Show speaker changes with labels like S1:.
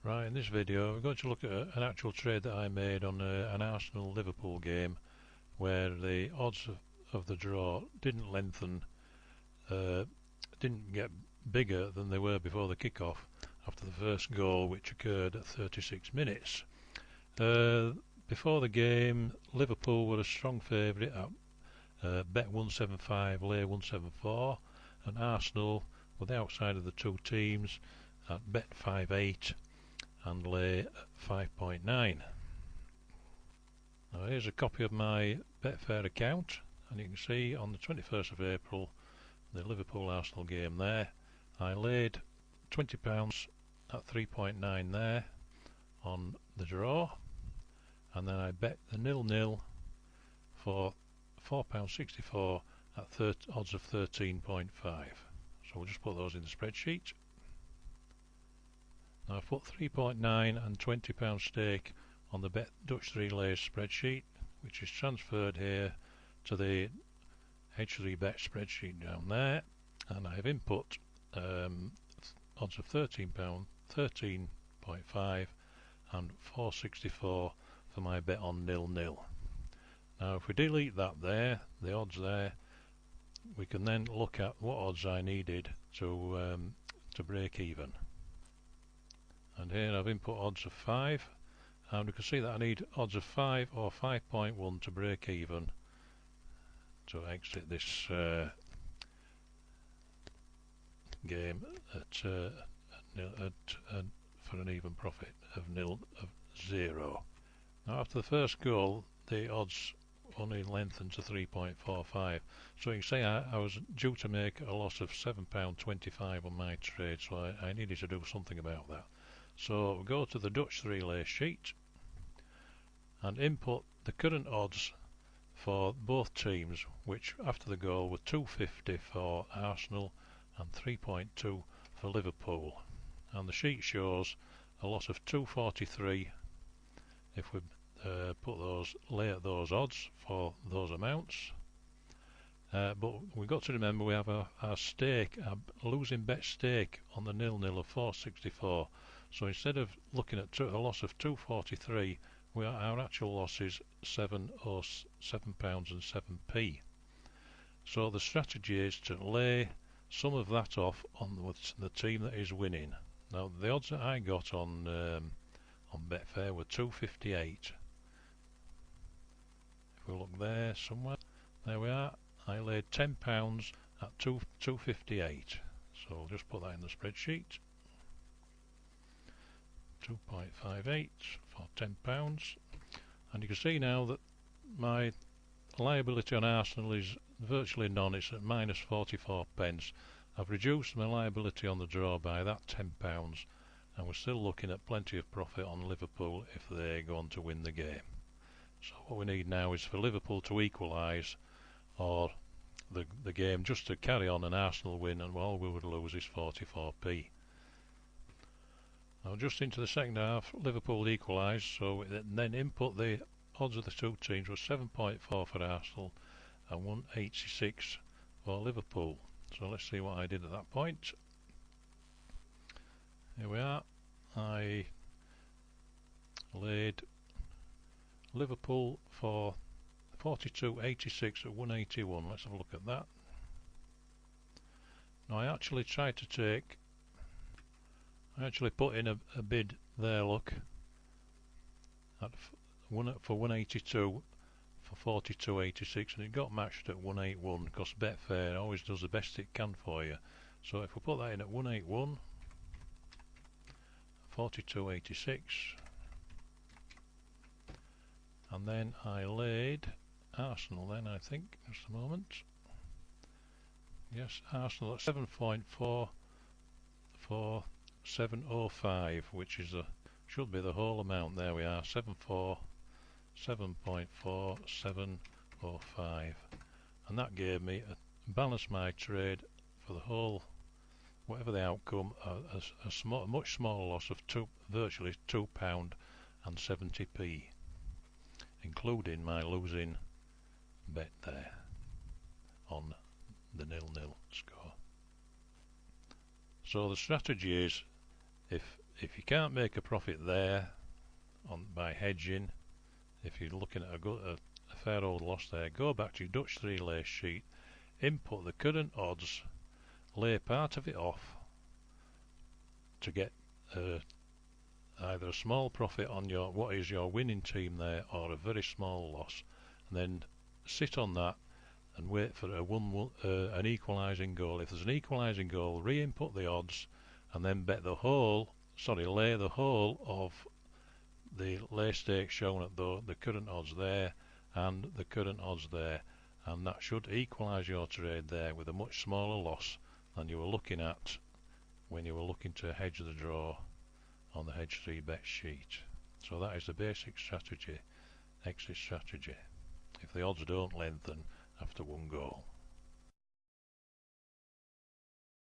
S1: Right, in this video we're going to look at an actual trade that I made on an Arsenal-Liverpool game where the odds of the draw didn't lengthen, didn't get bigger than they were before the kick-off after the first goal, which occurred at 36 minutes. Before the game, Liverpool were a strong favourite at bet 175, lay 174, and Arsenal were the outside of the two teams at bet 58 and lay at 5.9. Now here's a copy of my Betfair account, and you can see on the 21st of April the Liverpool-Arsenal game there, I laid £20 at 3.9 there on the draw, and then I bet the 0-0 for £4.64 at odds of 13.5. So we'll just put those in the spreadsheet. Now I've put 3.9 and £20 stake on the Bet Dutch 3 Layers spreadsheet, which is transferred here to the H3Bet spreadsheet down there, and I've input odds of £13.5 and 4.64 for my bet on 0-0. Now if we delete that there, the odds there, we can then look at what odds I needed to break even. And here I've input odds of 5, and we can see that I need odds of 5 or 5.1 to break even to exit this game for an even profit of 0. Now after the first goal, the odds only lengthened to 3.45, so you can say I was due to make a loss of £7.25 on my trade, so I needed to do something about that. So we'll go to the Dutch 3 Lay sheet and input the current odds for both teams, which after the goal were 2.50 for Arsenal and 3.2 for Liverpool, and the sheet shows a loss of 2.43 if we lay at those odds for those amounts. But we've got to remember we have our stake, our losing bet stake on the 0-0 of 4.64. So instead of looking at a loss of 2.43, our actual loss is £7.07. So the strategy is to lay some of that off on the team that is winning. Now the odds that I got on Betfair were 2.58. If we look there somewhere, there we are. I laid £10 at 2.58. So we'll just put that in the spreadsheet. 2.58 for £10, and you can see now that my liability on Arsenal is virtually none. It's at minus 44 pence. I've reduced my liability on the draw by that £10, and we're still looking at plenty of profit on Liverpool if they're going to win the game. So what we need now is for Liverpool to equalise, or the game just to carry on and Arsenal win, and all we would lose is 44p. Now just into the second half, Liverpool equalised, so then input the odds of the two teams was 7.4 for Arsenal and 1.86 for Liverpool. So let's see what I did at that point. Here we are. I laid Liverpool for 42.86 at 181. Let's have a look at that. Now I actually tried to take, I actually put in a bid there, look, for 182 for 42.86, and it got matched at 181 because Betfair always does the best it can for you. So if we put that in at 181, 42.86, and then I laid Arsenal then, I think, just a moment. Yes, Arsenal at 7.4 for 705, which is should be the whole amount. There we are, 7.4705, and that gave me balanced my trade for the whole, whatever the outcome, a much smaller loss of virtually £2.70, including my losing bet there on the 0-0 score. So the strategy is, if if you can't make a profit there by hedging, if you're looking at a fair old loss there, go back to your Dutch 3 lay sheet, input the current odds, lay part of it off to get either a small profit on what is your winning team there, or a very small loss, and then sit on that and wait for an equalising goal. If there's an equalising goal, re-input the odds, and then lay the whole of the lay stake shown at the current odds there and the current odds there, and that should equalise your trade there with a much smaller loss than you were looking at when you were looking to hedge the draw on the hedge 3 bet sheet. So that is the basic strategy, exit strategy, if the odds don't lengthen after one goal.